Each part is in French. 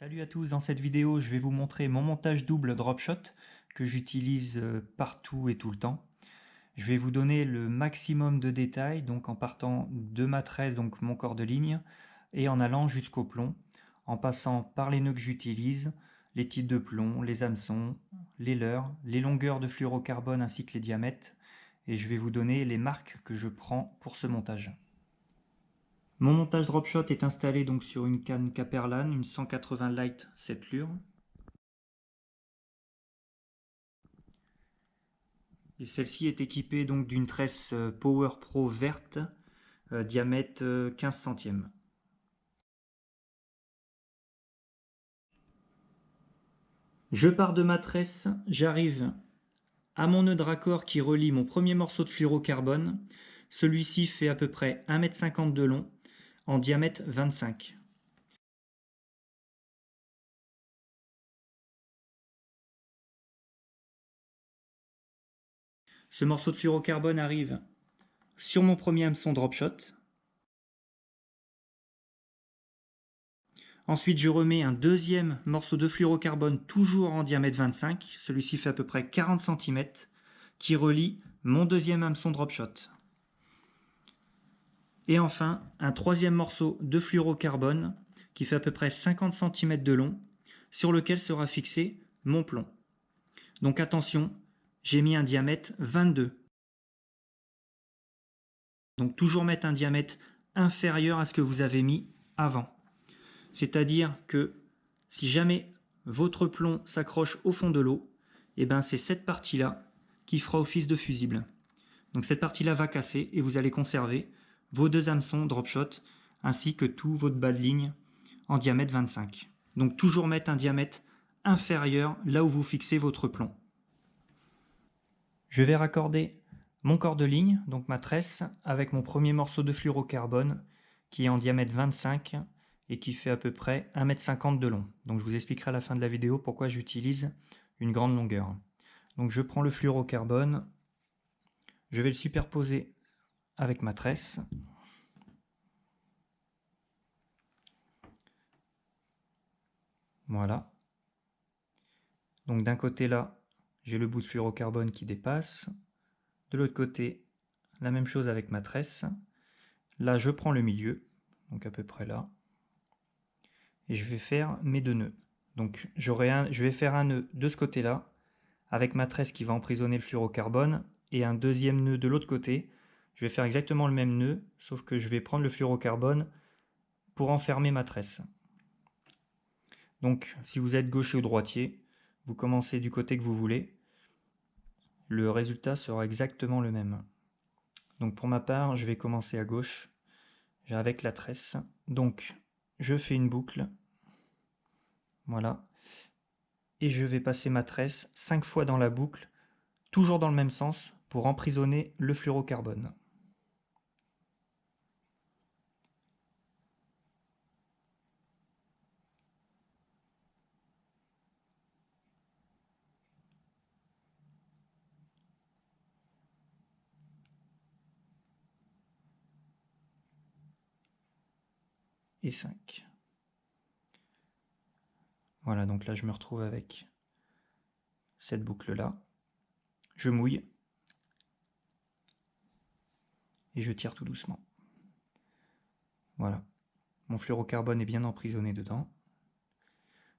Salut à tous, dans cette vidéo je vais vous montrer mon montage double drop shot que j'utilise partout et tout le temps. Je vais vous donner le maximum de détails, donc en partant de ma tresse, donc mon corps de ligne, et en allant jusqu'au plomb, en passant par les nœuds que j'utilise, les types de plomb, les hameçons, les leurres, les longueurs de fluorocarbone ainsi que les diamètres, et je vais vous donner les marques que je prends pour ce montage. Mon montage drop shot est installé donc sur une canne Caperlan, une 180 Light 7 lure. Et celle-ci est équipée donc d'une tresse Power Pro verte, diamètre 15 centièmes. Je pars de ma tresse, j'arrive à mon nœud de raccord qui relie mon premier morceau de fluorocarbone. Celui-ci fait à peu près 1,50 m de long, en diamètre 25. Ce morceau de fluorocarbone arrive sur mon premier hameçon drop shot. Ensuite, je remets un deuxième morceau de fluorocarbone, toujours en diamètre 25. Celui-ci fait à peu près 40 cm, qui relie mon deuxième hameçon drop shot. Et enfin, un troisième morceau de fluorocarbone, qui fait à peu près 50 cm de long, sur lequel sera fixé mon plomb. Donc attention, j'ai mis un diamètre 22. Donc toujours mettre un diamètre inférieur à ce que vous avez mis avant. C'est-à-dire que si jamais votre plomb s'accroche au fond de l'eau, et ben c'est cette partie-là qui fera office de fusible. Donc cette partie-là va casser et vous allez conserver vos deux hameçons drop shot ainsi que tout votre bas de ligne en diamètre 25. Donc toujours mettre un diamètre inférieur là où vous fixez votre plomb. Je vais raccorder mon corps de ligne, donc ma tresse, avec mon premier morceau de fluorocarbone qui est en diamètre 25 et qui fait à peu près 1,50 m de long. Donc je vous expliquerai à la fin de la vidéo pourquoi j'utilise une grande longueur. Donc je prends le fluorocarbone, je vais le superposer avec ma tresse. Voilà. Donc d'un côté là, j'ai le bout de fluorocarbone qui dépasse. De l'autre côté, la même chose avec ma tresse. Là, je prends le milieu, donc à peu près là. Et je vais faire mes deux nœuds. Donc je vais faire un nœud de ce côté-là, avec ma tresse qui va emprisonner le fluorocarbone, et un deuxième nœud de l'autre côté. Je vais faire exactement le même nœud, sauf que je vais prendre le fluorocarbone pour enfermer ma tresse. Donc si vous êtes gaucher ou droitier, vous commencez du côté que vous voulez. Le résultat sera exactement le même. Donc pour ma part, je vais commencer à gauche avec la tresse. Donc je fais une boucle. Voilà. Et je vais passer ma tresse 5 fois dans la boucle, toujours dans le même sens, pour emprisonner le fluorocarbone. Et 5. Voilà, donc là je me retrouve avec cette boucle-là. Je mouille. Et je tire tout doucement. Voilà. Mon fluorocarbone est bien emprisonné dedans.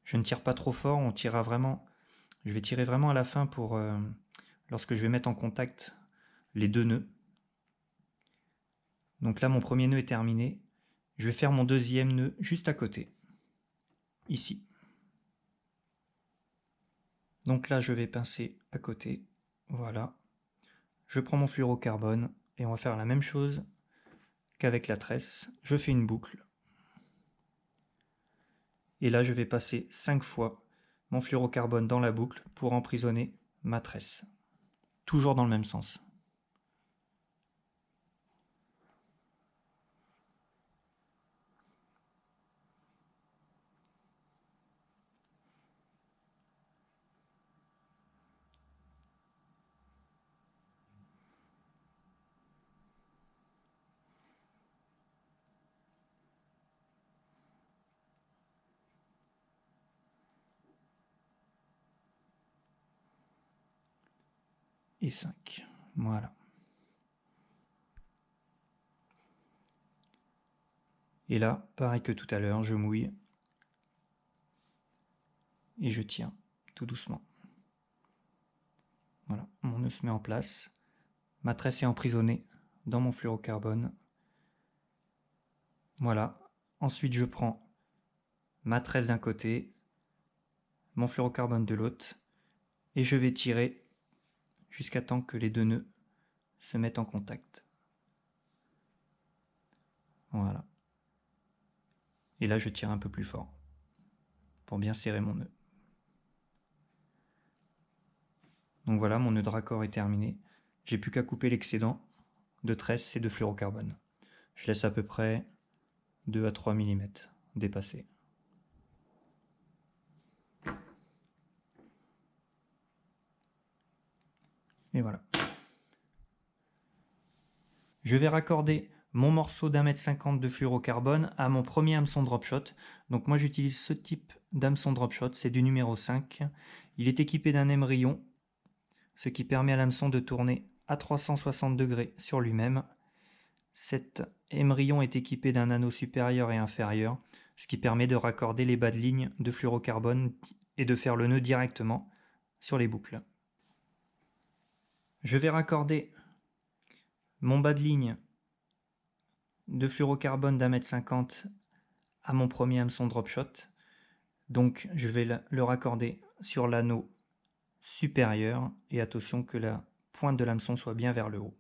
Je ne tire pas trop fort, on tirera vraiment. Je vais tirer vraiment à la fin pour lorsque je vais mettre en contact les deux nœuds. Donc là, mon premier nœud est terminé. Je vais faire mon deuxième nœud juste à côté, ici. Donc là, je vais pincer à côté. Voilà. Je prends mon fluorocarbone et on va faire la même chose qu'avec la tresse. Je fais une boucle. Et là, je vais passer 5 fois mon fluorocarbone dans la boucle pour emprisonner ma tresse. Toujours dans le même sens. et 5. Voilà. Et là, pareil que tout à l'heure, je mouille et je tire tout doucement. Voilà, mon nœud se met en place. Ma tresse est emprisonnée dans mon fluorocarbone. Voilà. Ensuite, je prends ma tresse d'un côté, mon fluorocarbone de l'autre, et je vais tirer jusqu'à temps que les deux nœuds se mettent en contact. Voilà. Et là, je tire un peu plus fort pour bien serrer mon nœud. Donc voilà, mon nœud de raccord est terminé. J'ai plus qu'à couper l'excédent de tresse et de fluorocarbone. Je laisse à peu près 2 à 3 mm dépasser. Et voilà. Je vais raccorder mon morceau d'1,50 m de fluorocarbone à mon premier hameçon drop shot. Donc moi j'utilise ce type d'hameçon drop shot, c'est du numéro 5. Il est équipé d'un émerillon, ce qui permet à l'hameçon de tourner à 360 degrés sur lui-même. Cet émerillon est équipé d'un anneau supérieur et inférieur, ce qui permet de raccorder les bas de ligne de fluorocarbone et de faire le nœud directement sur les boucles. Je vais raccorder mon bas de ligne de fluorocarbone d'1,50 m à mon premier hameçon drop shot. Donc je vais le raccorder sur l'anneau supérieur et attention que la pointe de l'hameçon soit bien vers le haut.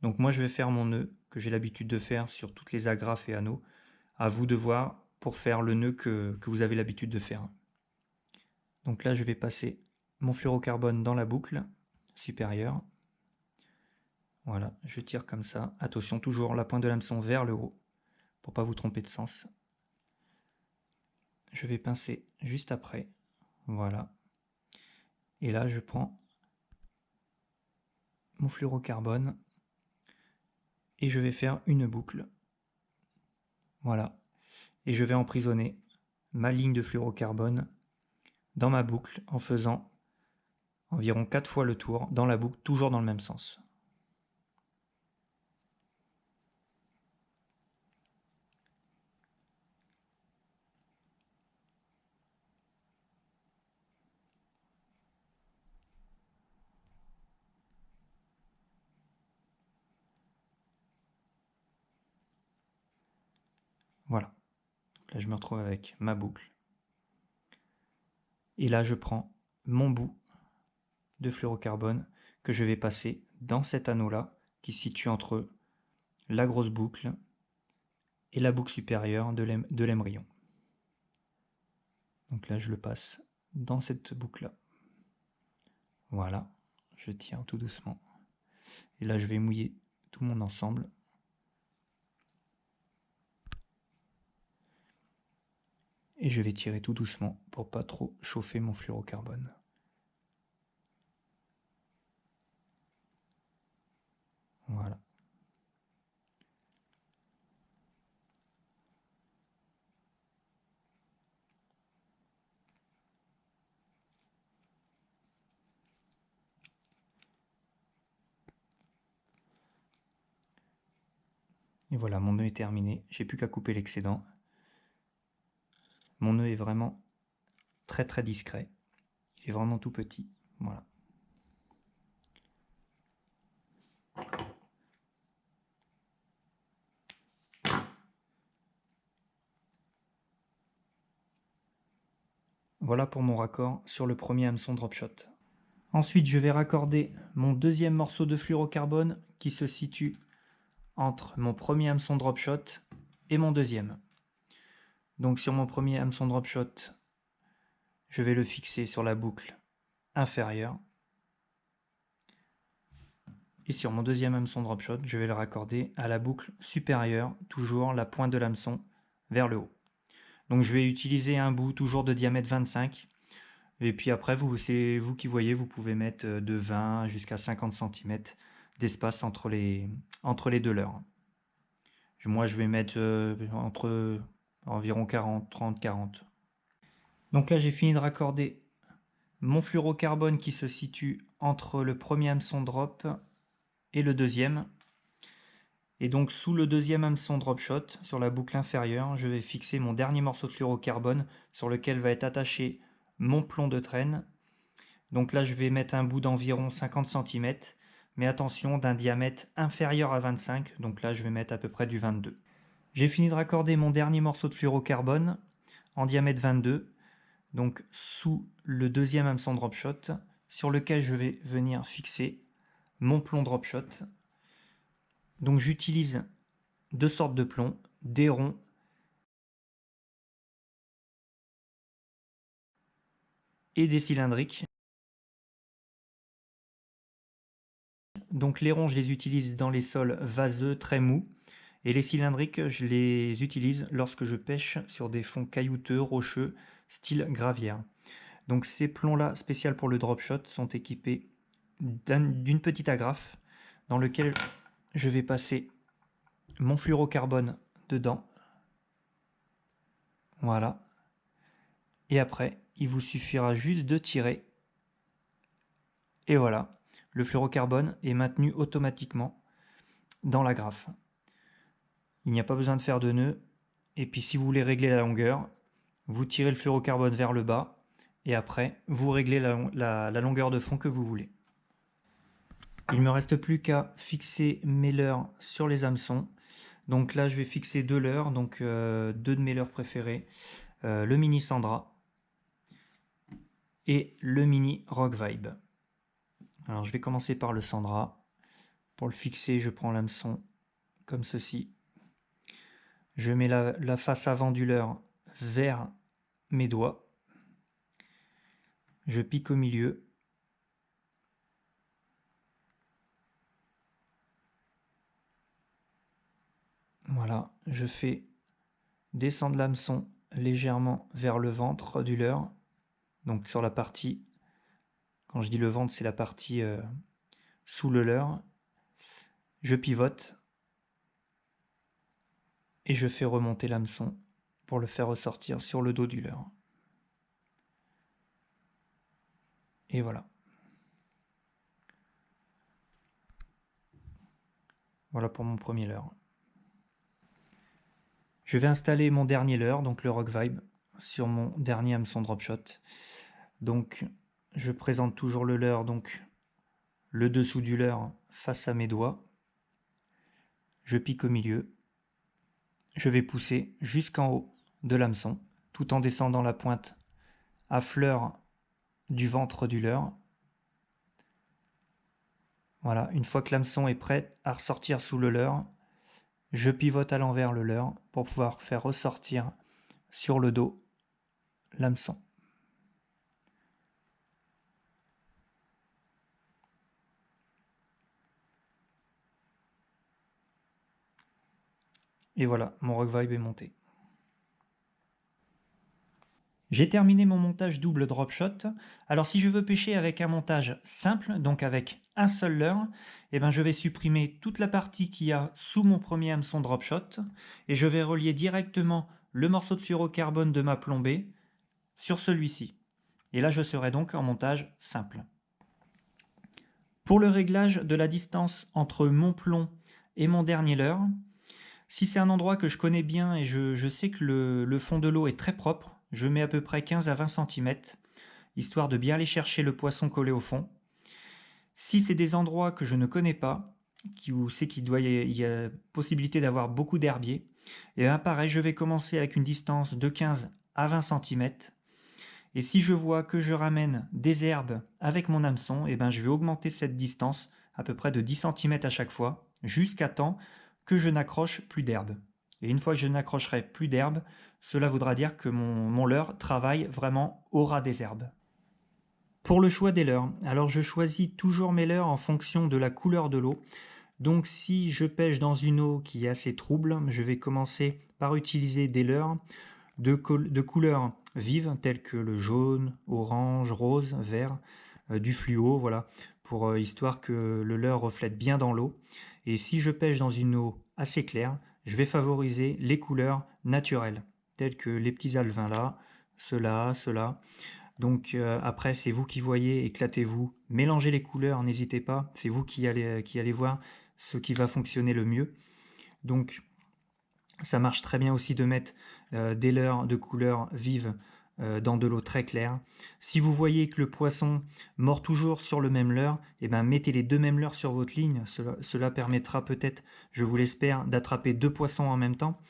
Donc moi je vais faire mon nœud que j'ai l'habitude de faire sur toutes les agrafes et anneaux. À vous de voir pour faire le nœud que vous avez l'habitude de faire. Donc là je vais passer mon fluorocarbone dans la boucle supérieure. Voilà, je tire comme ça. Attention, toujours la pointe de l'hameçon vers le haut pour pas vous tromper de sens. Je vais pincer juste après. Voilà. Et là, je prends mon fluorocarbone et je vais faire une boucle. Voilà. Et je vais emprisonner ma ligne de fluorocarbone dans ma boucle en faisant environ 4 fois le tour dans la boucle, toujours dans le même sens. Voilà. Là, je me retrouve avec ma boucle. Et là, je prends mon bout de fluorocarbone que je vais passer dans cet anneau-là qui se situe entre la grosse boucle et la boucle supérieure de l'émerillon. Donc là, je le passe dans cette boucle-là. Voilà, je tire tout doucement. Et là, je vais mouiller tout mon ensemble. Et je vais tirer tout doucement pour pas trop chauffer mon fluorocarbone. Voilà. Et voilà, mon nœud est terminé. J'ai plus qu'à couper l'excédent. Mon nœud est vraiment très discret. Il est vraiment tout petit. Voilà. Voilà pour mon raccord sur le premier hameçon drop shot. Ensuite, je vais raccorder mon deuxième morceau de fluorocarbone qui se situe entre mon premier hameçon drop shot et mon deuxième. Donc sur mon premier hameçon drop shot, je vais le fixer sur la boucle inférieure. Et sur mon deuxième hameçon drop shot, je vais le raccorder à la boucle supérieure, toujours la pointe de l'hameçon vers le haut. Donc je vais utiliser un bout toujours de diamètre 25. Et puis après, c'est vous qui voyez, vous pouvez mettre de 20 jusqu'à 50 cm d'espace entre les deux leurres. Moi, je vais mettre environ 40, 30, 40. Donc là, j'ai fini de raccorder mon fluorocarbone qui se situe entre le premier hameçon drop et le deuxième. Et donc sous le deuxième hameçon drop shot, sur la boucle inférieure, je vais fixer mon dernier morceau de fluorocarbone sur lequel va être attaché mon plomb de traîne. Donc là, je vais mettre un bout d'environ 50 cm, mais attention, d'un diamètre inférieur à 25, donc là, je vais mettre à peu près du 22. J'ai fini de raccorder mon dernier morceau de fluorocarbone en diamètre 22, donc sous le deuxième hameçon drop shot, sur lequel je vais venir fixer mon plomb drop shot. Donc j'utilise deux sortes de plombs, des ronds et des cylindriques. Donc les ronds, je les utilise dans les sols vaseux très mous, et les cylindriques, je les utilise lorsque je pêche sur des fonds caillouteux, rocheux, style gravière. Donc ces plombs-là, spéciaux pour le drop shot, sont équipés d'une petite agrafe dans lequel je vais passer mon fluorocarbone dedans. Voilà. Et après, il vous suffira juste de tirer. Et voilà, le fluorocarbone est maintenu automatiquement dans l'agrafe. Il n'y a pas besoin de faire de nœud. Et puis si vous voulez régler la longueur, vous tirez le fluorocarbone vers le bas et après vous réglez la longueur de fond que vous voulez. Il ne me reste plus qu'à fixer mes leurres sur les hameçons. Donc là je vais fixer deux leurres, donc deux de mes leurres préférés, le mini Sandra et le mini Rock Vibe. Alors je vais commencer par le Sandra. Pour le fixer, je prends l'hameçon comme ceci. Je mets la face avant du leurre vers mes doigts. Je pique au milieu. Voilà, je fais descendre l'hameçon légèrement vers le ventre du leurre. Donc sur la partie, quand je dis le ventre, c'est la partie sous le leurre. Je pivote et je fais remonter l'hameçon pour le faire ressortir sur le dos du leurre. Et voilà. Voilà pour mon premier leurre. Je vais installer mon dernier leurre, donc le Rock Vibe, sur mon dernier hameçon drop shot. Donc je présente toujours le leurre, donc le dessous du leurre face à mes doigts. Je pique au milieu. Je vais pousser jusqu'en haut de l'hameçon, tout en descendant la pointe à fleur du ventre du leurre. Voilà, une fois que l'hameçon est prêt à ressortir sous le leurre, je pivote à l'envers le leurre pour pouvoir faire ressortir sur le dos l'hameçon. Et voilà, mon Rock Vibe est monté. J'ai terminé mon montage double drop shot. Alors si je veux pêcher avec un montage simple, donc avec un seul leurre, eh ben je vais supprimer toute la partie qu'il y a sous mon premier hameçon drop shot et je vais relier directement le morceau de fluorocarbone de ma plombée sur celui-ci. Et là je serai donc en montage simple. Pour le réglage de la distance entre mon plomb et mon dernier leurre, si c'est un endroit que je connais bien et je sais que le fond de l'eau est très propre, je mets à peu près 15 à 20 cm, histoire de bien aller chercher le poisson collé au fond. Si c'est des endroits que je ne connais pas, où c'est qu'il y a possibilité d'avoir beaucoup d'herbiers, et bien pareil, je vais commencer avec une distance de 15 à 20 cm. Et si je vois que je ramène des herbes avec mon hameçon, et ben je vais augmenter cette distance à peu près de 10 cm à chaque fois, jusqu'à temps que je n'accroche plus d'herbe. Et une fois que je n'accrocherai plus d'herbe, cela voudra dire que mon leurre travaille vraiment au ras des herbes. Pour le choix des leurres, alors je choisis toujours mes leurres en fonction de la couleur de l'eau. Donc si je pêche dans une eau qui est assez trouble, je vais commencer par utiliser des leurres de couleurs vives telles que le jaune, orange, rose, vert, du fluo, voilà, pour histoire que le leurre reflète bien dans l'eau. Et si je pêche dans une eau assez claire, je vais favoriser les couleurs naturelles, telles que les petits alevins là, ceux-là, ceux-là. Donc après, c'est vous qui voyez, éclatez-vous, mélangez les couleurs, n'hésitez pas, c'est vous qui allez voir ce qui va fonctionner le mieux. Donc ça marche très bien aussi de mettre des leurres de couleurs vives dans de l'eau très claire. Si vous voyez que le poisson mord toujours sur le même leurre, eh ben, mettez les deux mêmes leurres sur votre ligne. Cela permettra peut-être, je vous l'espère, d'attraper deux poissons en même temps.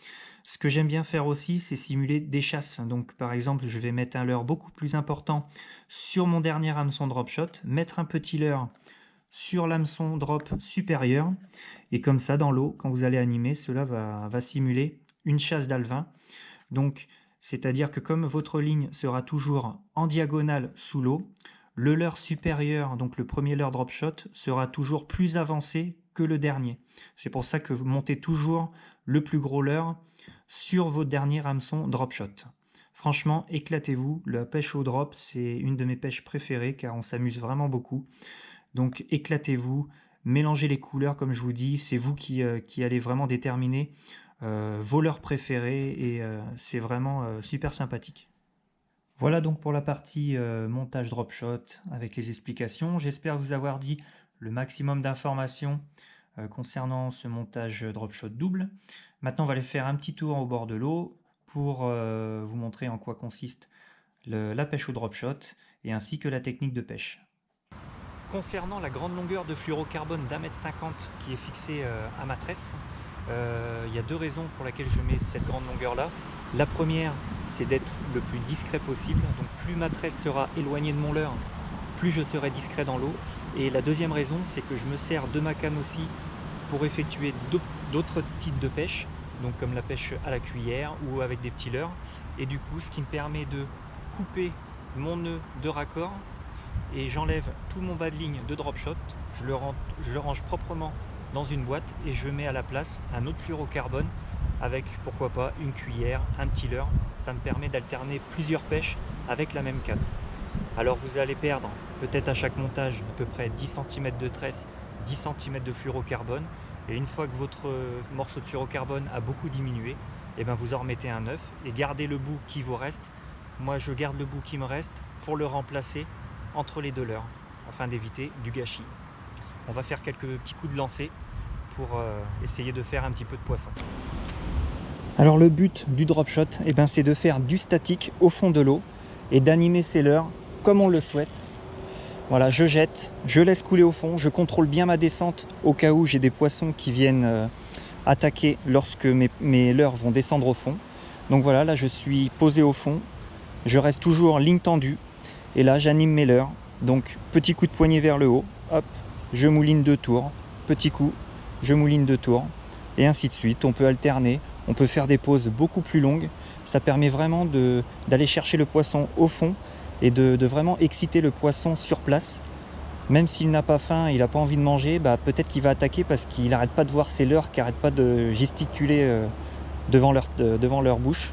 Ce que j'aime bien faire aussi, c'est simuler des chasses. Donc par exemple, je vais mettre un leurre beaucoup plus important sur mon dernier hameçon drop shot, mettre un petit leurre sur l'hameçon drop supérieur, et comme ça dans l'eau, quand vous allez animer, cela va simuler une chasse d'alevin. Donc c'est-à-dire que comme votre ligne sera toujours en diagonale sous l'eau, le leurre supérieur, donc le premier leurre drop shot, sera toujours plus avancé que le dernier. C'est pour ça que vous montez toujours le plus gros leurre sur votre dernier hameçon drop shot. Franchement, éclatez-vous. La pêche au drop, c'est une de mes pêches préférées car on s'amuse vraiment beaucoup. Donc éclatez-vous, mélangez les couleurs comme je vous dis, c'est vous qui allez vraiment déterminer vos leurres préférés et c'est vraiment super sympathique. Voilà donc pour la partie montage drop shot avec les explications. J'espère vous avoir dit le maximum d'informations concernant ce montage drop shot double. Maintenant on va aller faire un petit tour au bord de l'eau pour vous montrer en quoi consiste la pêche au drop shot et ainsi que la technique de pêche. Concernant la grande longueur de fluorocarbone d'1,50 m qui est fixée à ma tresse, il y a deux raisons pour lesquelles je mets cette grande longueur là. La première, c'est d'être le plus discret possible, donc plus ma tresse sera éloignée de mon leurre, plus je serai discret dans l'eau. Et la deuxième raison, c'est que je me sers de ma canne aussi pour effectuer d'autres types de pêche, donc comme la pêche à la cuillère ou avec des petits leurres, et du coup ce qui me permet de couper mon nœud de raccord et j'enlève tout mon bas de ligne de drop shot, je le range proprement dans une boîte et je mets à la place un autre fluorocarbone avec pourquoi pas une cuillère, un petit leurre. Ça me permet d'alterner plusieurs pêches avec la même canne. Alors vous allez perdre peut-être à chaque montage à peu près 10 cm de tresse, 10 cm de fluorocarbone, et une fois que votre morceau de fluorocarbone a beaucoup diminué, et ben vous en remettez un neuf et gardez le bout qui vous reste. Moi je garde le bout qui me reste pour le remplacer entre les deux leurres afin d'éviter du gâchis. On va faire quelques petits coups de lancer pour essayer de faire un petit peu de poisson. Alors le but du drop shot, c'est de faire du statique au fond de l'eau et d'animer ces leurres comme on le souhaite. Voilà, je jette, je laisse couler au fond, je contrôle bien ma descente au cas où j'ai des poissons qui viennent attaquer lorsque mes leurres vont descendre au fond. Donc voilà, là je suis posé au fond, je reste toujours ligne tendue et là j'anime mes leurres. Donc petit coup de poignet vers le haut, hop, je mouline 2 tours, petit coup, je mouline 2 tours et ainsi de suite. On peut alterner, on peut faire des pauses beaucoup plus longues. Ça permet vraiment d'aller chercher le poisson au fond et de vraiment exciter le poisson sur place. Même s'il n'a pas faim, il n'a pas envie de manger, peut-être qu'il va attaquer parce qu'il n'arrête pas de voir ses leurres qui n'arrêtent pas de gesticuler devant leur bouche.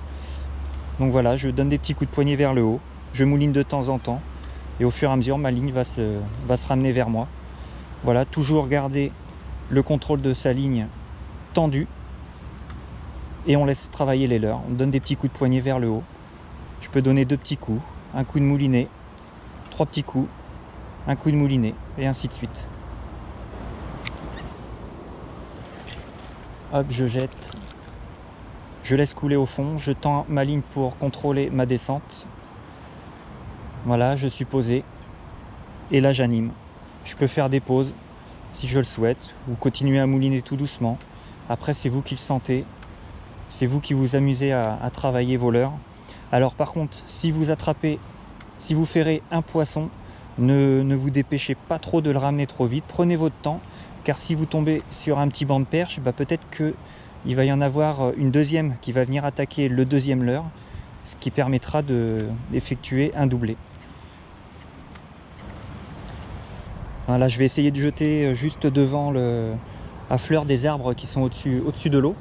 Donc voilà, je donne des petits coups de poignet vers le haut, je mouline de temps en temps et au fur et à mesure ma ligne va se ramener vers moi. Voilà, toujours garder le contrôle de sa ligne tendue et on laisse travailler les leurres. On donne des petits coups de poignet vers le haut. Je peux donner 2 petits coups, un coup de moulinet, 3 petits coups, un coup de moulinet et ainsi de suite. Hop, je jette, je laisse couler au fond, je tends ma ligne pour contrôler ma descente. Voilà, je suis posé et là j'anime. Je peux faire des pauses si je le souhaite ou continuer à mouliner tout doucement. Après c'est vous qui le sentez, c'est vous qui vous amusez à travailler vos leurres. Alors par contre, si vous ferrez un poisson, ne vous dépêchez pas trop de le ramener trop vite, prenez votre temps, car si vous tombez sur un petit banc de perche, peut-être qu'il va y en avoir une deuxième qui va venir attaquer le deuxième leurre, ce qui permettra d'effectuer un doublé. Là je vais essayer de jeter juste devant à fleur des arbres qui sont au-dessus de l'eau.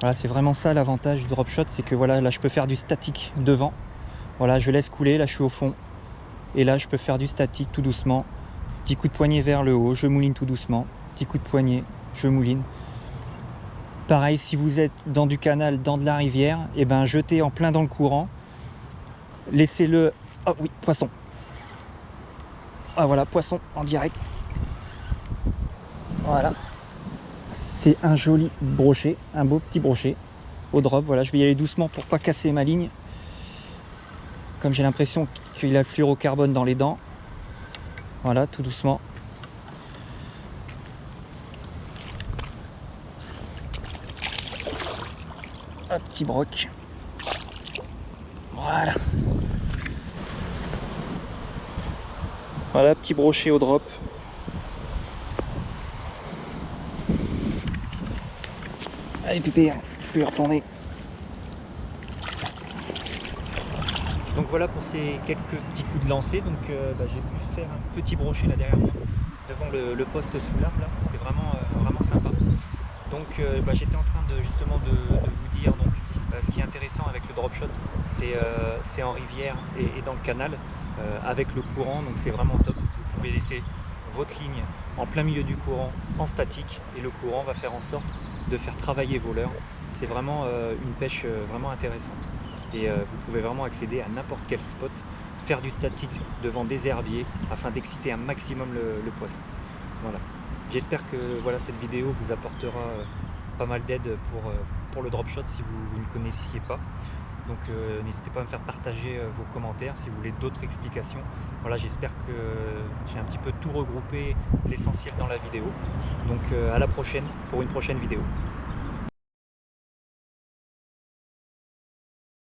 Voilà, c'est vraiment ça l'avantage du drop shot, c'est que voilà, là je peux faire du statique devant. Voilà, je laisse couler, là je suis au fond. Et là je peux faire du statique tout doucement. Petit coup de poignet vers le haut, je mouline tout doucement. Petit coup de poignet, je mouline. Pareil, si vous êtes dans du canal, dans de la rivière, jetez en plein dans le courant. Laissez-le... Ah oui, poisson. Ah voilà, poisson en direct. Voilà. C'est un joli brochet, un beau petit brochet au drop. Voilà, je vais y aller doucement pour pas casser ma ligne. Comme j'ai l'impression qu'il a le fluorocarbone dans les dents. Voilà, tout doucement. Un petit broc. Voilà. Voilà, petit brochet au drop. Allez pépé, je peux y retourner. Donc voilà pour ces quelques petits coups de lancer. Donc j'ai pu faire un petit brochet là derrière moi, devant le poste sous l'arbre là. C'est vraiment sympa. Donc j'étais en train justement de vous dire donc ce qui est intéressant avec le drop shot, c'est en rivière et dans le canal avec le courant, donc c'est vraiment top. Vous pouvez laisser votre ligne en plein milieu du courant en statique et le courant va faire en sorte de faire travailler vos leurres. C'est vraiment une pêche vraiment intéressante et vous pouvez vraiment accéder à n'importe quel spot, faire du statique devant des herbiers afin d'exciter un maximum le poisson. Voilà. J'espère que voilà, cette vidéo vous apportera pas mal d'aide pour le drop shot si vous ne connaissiez pas. Donc n'hésitez pas à me faire partager vos commentaires si vous voulez d'autres explications. Voilà, j'espère que j'ai un petit peu tout regroupé, l'essentiel dans la vidéo. Donc à la prochaine pour une prochaine vidéo.